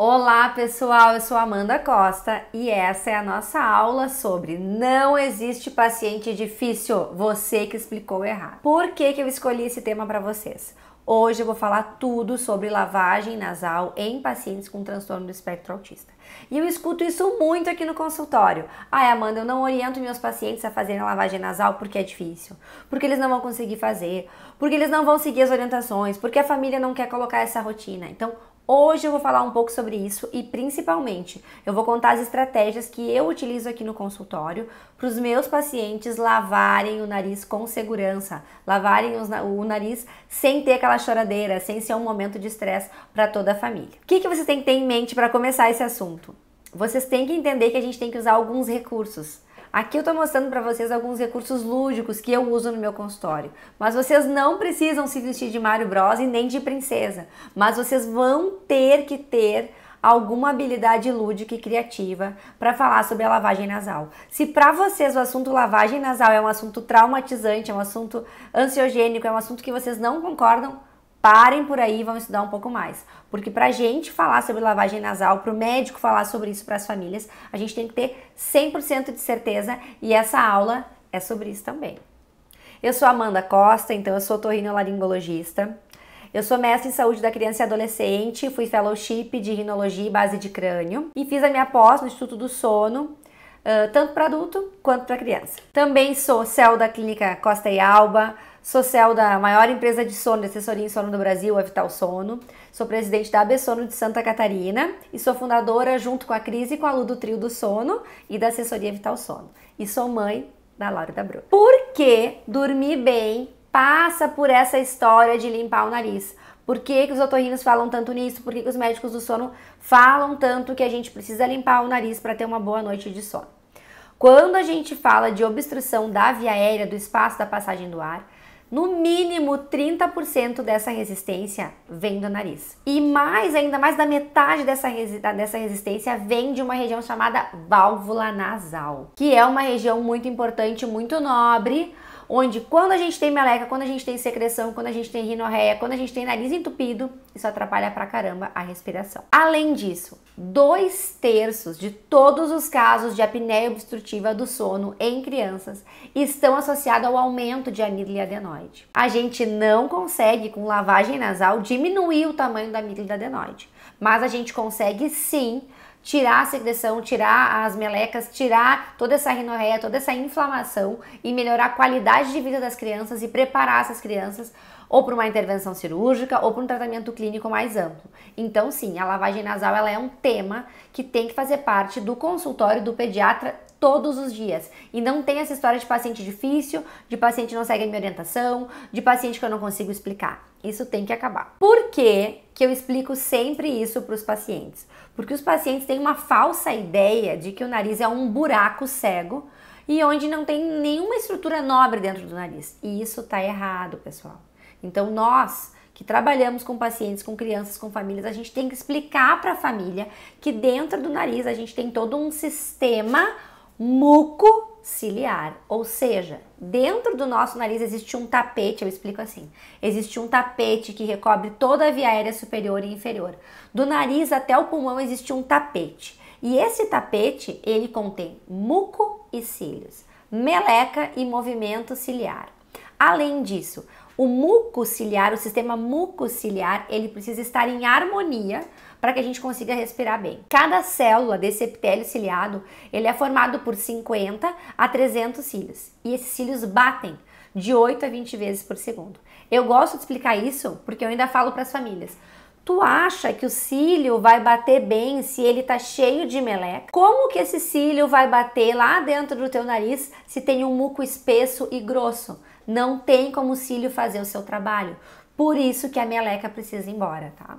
Olá pessoal, eu sou Amanda Costa e essa é a nossa aula sobre não existe paciente difícil, você que explicou errado. Por que eu escolhi esse tema para vocês? Hoje eu vou falar tudo sobre lavagem nasal em pacientes com transtorno do espectro autista. E eu escuto isso muito aqui no consultório. Ai, Amanda, eu não oriento meus pacientes a fazerem a lavagem nasal porque é difícil, porque eles não vão conseguir fazer, porque eles não vão seguir as orientações, porque a família não quer colocar essa rotina. Então, hoje eu vou falar um pouco sobre isso e principalmente eu vou contar as estratégias que eu utilizo aqui no consultório para os meus pacientes lavarem o nariz com segurança, lavarem o nariz sem ter aquela choradeira, sem ser um momento de estresse para toda a família. O que você tem que ter em mente para começar esse assunto? Vocês têm que entender que a gente tem que usar alguns recursos. Aqui eu estou mostrando para vocês alguns recursos lúdicos que eu uso no meu consultório. Mas vocês não precisam se vestir de Mario Bros e nem de princesa. Mas vocês vão ter que ter alguma habilidade lúdica e criativa para falar sobre a lavagem nasal. Se para vocês o assunto lavagem nasal é um assunto traumatizante, é um assunto ansiogênico, é um assunto que vocês não concordam, parem por aí e vão estudar um pouco mais. Porque pra gente falar sobre lavagem nasal, pro médico falar sobre isso para as famílias, a gente tem que ter 100% de certeza e essa aula é sobre isso também. Eu sou Amanda Costa, então eu sou otorrinolaringologista. Eu sou mestre em saúde da criança e adolescente, fui fellowship de rinologia e base de crânio e fiz a minha pós no Instituto do Sono, tanto para adulto quanto para criança. Também sou CEL da clínica Costa e Alba, sou CEL da maior empresa de sono, de assessoria em sono do Brasil, a Vital Sono. Sou presidente da AB Sono de Santa Catarina e sou fundadora, junto com a Cris e com a Lu, do Trio do Sono e da assessoria Vital Sono. E sou mãe da Laura e da Bruna. Por que dormir bem passa por essa história de limpar o nariz? Por que os otorrinos falam tanto nisso? Por que os médicos do sono falam tanto que a gente precisa limpar o nariz para ter uma boa noite de sono? Quando a gente fala de obstrução da via aérea, do espaço da passagem do ar, no mínimo 30% dessa resistência vem do nariz. E ainda mais da metade dessa resistência vem de uma região chamada válvula nasal, que é uma região muito importante, muito nobre, onde quando a gente tem meleca, quando a gente tem secreção, quando a gente tem rinorreia, quando a gente tem nariz entupido, isso atrapalha pra caramba a respiração. Além disso, 2/3 de todos os casos de apneia obstrutiva do sono em crianças estão associados ao aumento de amígdala e adenoide. A gente não consegue, com lavagem nasal, diminuir o tamanho da amígdala e da adenoide, mas a gente consegue sim tirar a secreção, tirar as melecas, tirar toda essa rinorreia, toda essa inflamação e melhorar a qualidade de vida das crianças e preparar essas crianças ou para uma intervenção cirúrgica ou para um tratamento clínico mais amplo. Então sim, a lavagem nasal ela é um tema que tem que fazer parte do consultório do pediatra todos os dias. E não tem essa história de paciente difícil, de paciente que não segue a minha orientação, de paciente que eu não consigo explicar. Isso tem que acabar. Por que eu explico sempre isso para os pacientes? Porque os pacientes têm uma falsa ideia de que o nariz é um buraco cego e onde não tem nenhuma estrutura nobre dentro do nariz. E isso tá errado, pessoal. Então nós que trabalhamos com pacientes, com crianças, com famílias, a gente tem que explicar para a família que dentro do nariz a gente tem todo um sistema mucociliar, ou seja, dentro do nosso nariz existe um tapete, eu explico assim, existe um tapete que recobre toda a via aérea superior e inferior. Do nariz até o pulmão existe um tapete, e esse tapete, ele contém muco e cílios, meleca e movimento ciliar. Além disso, o mucociliar, o sistema mucociliar, ele precisa estar em harmonia para que a gente consiga respirar bem. Cada célula desse epitélio ciliado, ele é formado por 50 a 300 cílios. E esses cílios batem de 8 a 20 vezes por segundo. Eu gosto de explicar isso porque eu ainda falo para as famílias. Tu acha que o cílio vai bater bem se ele tá cheio de meleca? Como que esse cílio vai bater lá dentro do teu nariz se tem um muco espesso e grosso? Não tem como o cílio fazer o seu trabalho. Por isso que a meleca precisa ir embora, tá?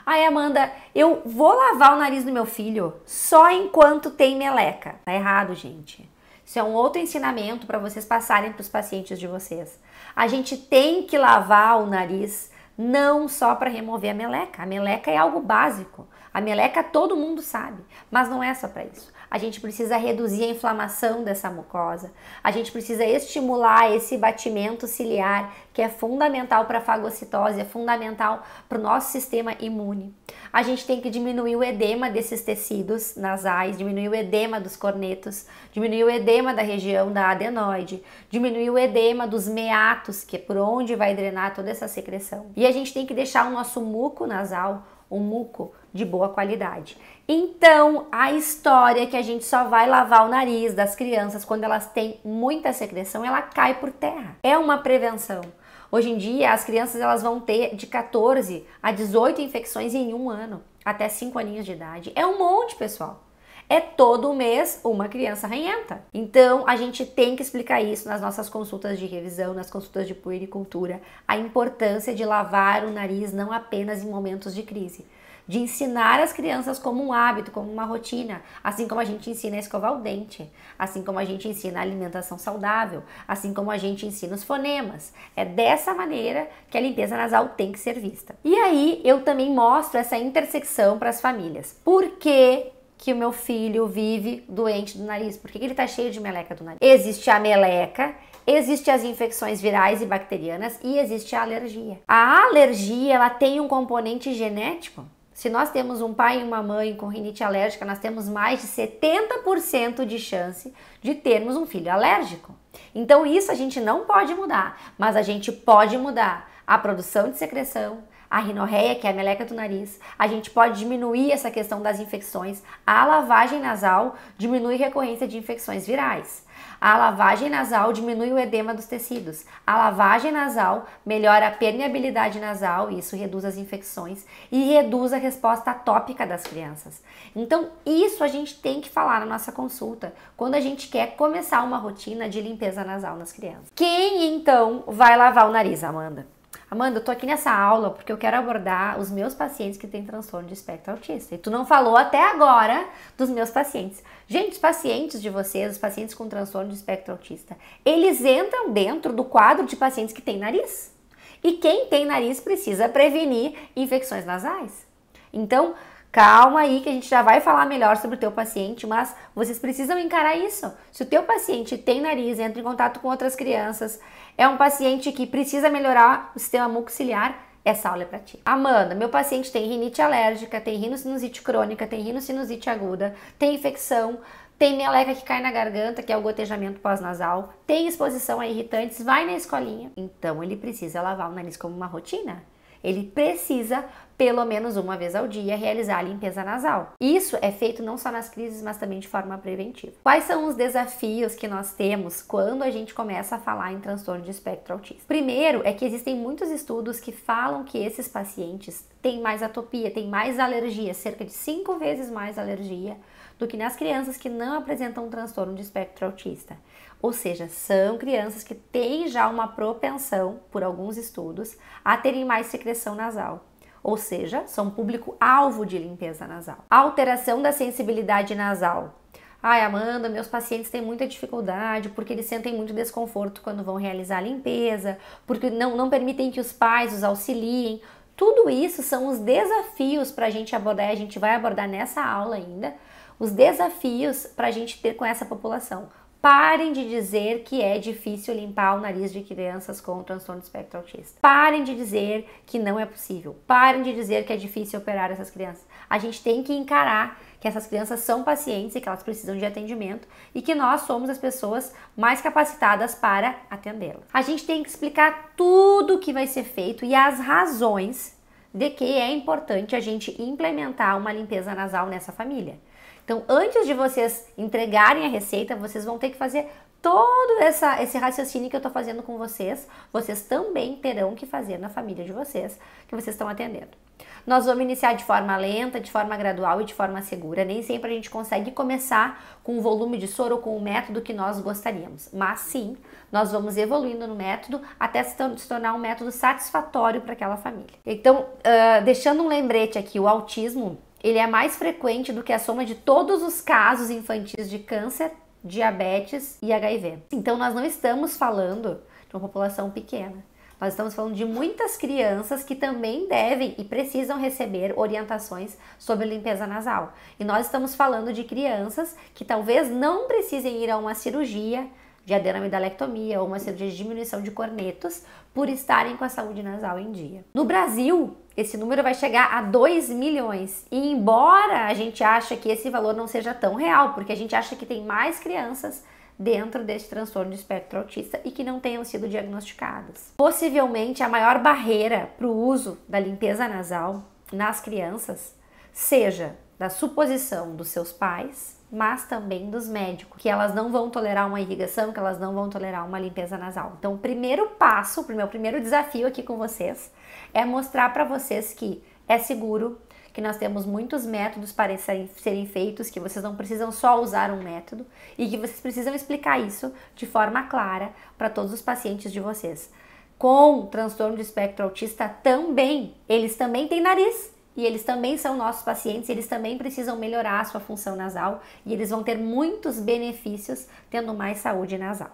Ai, Amanda, eu vou lavar o nariz do meu filho só enquanto tem meleca. Tá errado, gente. Isso é um outro ensinamento para vocês passarem para os pacientes de vocês. A gente tem que lavar o nariz não só para remover a meleca. A meleca é algo básico. A meleca todo mundo sabe, mas não é só para isso. A gente precisa reduzir a inflamação dessa mucosa, a gente precisa estimular esse batimento ciliar, que é fundamental para a fagocitose, é fundamental para o nosso sistema imune. A gente tem que diminuir o edema desses tecidos nasais, diminuir o edema dos cornetos, diminuir o edema da região da adenoide, diminuir o edema dos meatos, que é por onde vai drenar toda essa secreção. E a gente tem que deixar o nosso muco nasal um muco de boa qualidade. Então, a história que a gente só vai lavar o nariz das crianças quando elas têm muita secreção, ela cai por terra. É uma prevenção. Hoje em dia, as crianças elas vão ter de 14 a 18 infecções em um ano, até 5 aninhos de idade. É um monte, pessoal. É todo mês uma criança ranhenta. Então, a gente tem que explicar isso nas nossas consultas de revisão, nas consultas de puericultura, a importância de lavar o nariz não apenas em momentos de crise, de ensinar as crianças como um hábito, como uma rotina, assim como a gente ensina a escovar o dente, assim como a gente ensina a alimentação saudável, assim como a gente ensina os fonemas. É dessa maneira que a limpeza nasal tem que ser vista. E aí eu também mostro essa intersecção para as famílias. Por que que o meu filho vive doente do nariz? Por que ele está cheio de meleca do nariz? Existe a meleca, existem as infecções virais e bacterianas e existe a alergia. A alergia, ela tem um componente genético. Se nós temos um pai e uma mãe com rinite alérgica, nós temos mais de 70% de chance de termos um filho alérgico. Então isso a gente não pode mudar, mas a gente pode mudar a produção de secreção, a rinorreia, que é a meleca do nariz. A gente pode diminuir essa questão das infecções. A lavagem nasal diminui a recorrência de infecções virais. A lavagem nasal diminui o edema dos tecidos. A lavagem nasal melhora a permeabilidade nasal, e isso reduz as infecções e reduz a resposta atópica das crianças. Então, isso a gente tem que falar na nossa consulta, quando a gente quer começar uma rotina de limpeza nasal nas crianças. Quem, então, vai lavar o nariz, Amanda? Amanda, eu tô aqui nessa aula porque eu quero abordar os meus pacientes que têm transtorno de espectro autista. E tu não falou até agora dos meus pacientes. Gente, os pacientes de vocês, os pacientes com transtorno de espectro autista, eles entram dentro do quadro de pacientes que têm nariz. E quem tem nariz precisa prevenir infecções nasais. Então, calma aí que a gente já vai falar melhor sobre o teu paciente, mas vocês precisam encarar isso. Se o teu paciente tem nariz, entra em contato com outras crianças, é um paciente que precisa melhorar o sistema mucociliar, essa aula é para ti. Amanda, meu paciente tem rinite alérgica, tem rinocinusite crônica, tem rinocinusite aguda, tem infecção, tem meleca que cai na garganta, que é o gotejamento pós-nasal, tem exposição a irritantes, vai na escolinha. Então ele precisa lavar o nariz como uma rotina. Ele precisa, pelo menos uma vez ao dia, realizar a limpeza nasal. Isso é feito não só nas crises, mas também de forma preventiva. Quais são os desafios que nós temos quando a gente começa a falar em transtorno de espectro autista? Primeiro é que existem muitos estudos que falam que esses pacientes têm mais atopia, têm mais alergia, cerca de 5 vezes mais alergia do que nas crianças que não apresentam um transtorno de espectro autista. Ou seja, são crianças que têm já uma propensão, por alguns estudos, a terem mais secreção nasal. Ou seja, são público-alvo de limpeza nasal. Alteração da sensibilidade nasal. Ai, Amanda, meus pacientes têm muita dificuldade porque eles sentem muito desconforto quando vão realizar a limpeza, porque não permitem que os pais os auxiliem. Tudo isso são os desafios para a gente abordar, e a gente vai abordar nessa aula ainda, os desafios para a gente ter com essa população. Parem de dizer que é difícil limpar o nariz de crianças com transtorno de espectro autista. Parem de dizer que não é possível. Parem de dizer que é difícil operar essas crianças. A gente tem que encarar que essas crianças são pacientes e que elas precisam de atendimento e que nós somos as pessoas mais capacitadas para atendê-las. A gente tem que explicar tudo o que vai ser feito e as razões de que é importante a gente implementar uma limpeza nasal nessa família. Então, antes de vocês entregarem a receita, vocês vão ter que fazer todo esse raciocínio que eu estou fazendo com vocês. Vocês também terão que fazer na família de vocês, que vocês estão atendendo. Nós vamos iniciar de forma lenta, de forma gradual e de forma segura. Nem sempre a gente consegue começar com o volume de soro ou com o método que nós gostaríamos. Mas sim, nós vamos evoluindo no método até se tornar um método satisfatório para aquela família. Então, deixando um lembrete aqui, o autismo ele é mais frequente do que a soma de todos os casos infantis de câncer, diabetes e HIV. Então, nós não estamos falando de uma população pequena. Nós estamos falando de muitas crianças que também devem e precisam receber orientações sobre limpeza nasal. E nós estamos falando de crianças que talvez não precisem ir a uma cirurgia de adenomidalectomia ou uma cirurgia de diminuição de cornetos por estarem com a saúde nasal em dia. No Brasil, esse número vai chegar a 2 milhões. E embora a gente ache que esse valor não seja tão real, porque a gente acha que tem mais crianças dentro desse transtorno de espectro autista e que não tenham sido diagnosticadas. Possivelmente a maior barreira para o uso da limpeza nasal nas crianças seja da suposição dos seus pais, mas também dos médicos, que elas não vão tolerar uma irrigação, que elas não vão tolerar uma limpeza nasal. Então, o primeiro passo, o meu primeiro desafio aqui com vocês, é mostrar para vocês que é seguro, que nós temos muitos métodos para serem feitos, que vocês não precisam só usar um método e que vocês precisam explicar isso de forma clara para todos os pacientes de vocês. Com transtorno de espectro autista também, eles também têm nariz, e eles também são nossos pacientes, eles também precisam melhorar a sua função nasal e eles vão ter muitos benefícios tendo mais saúde nasal.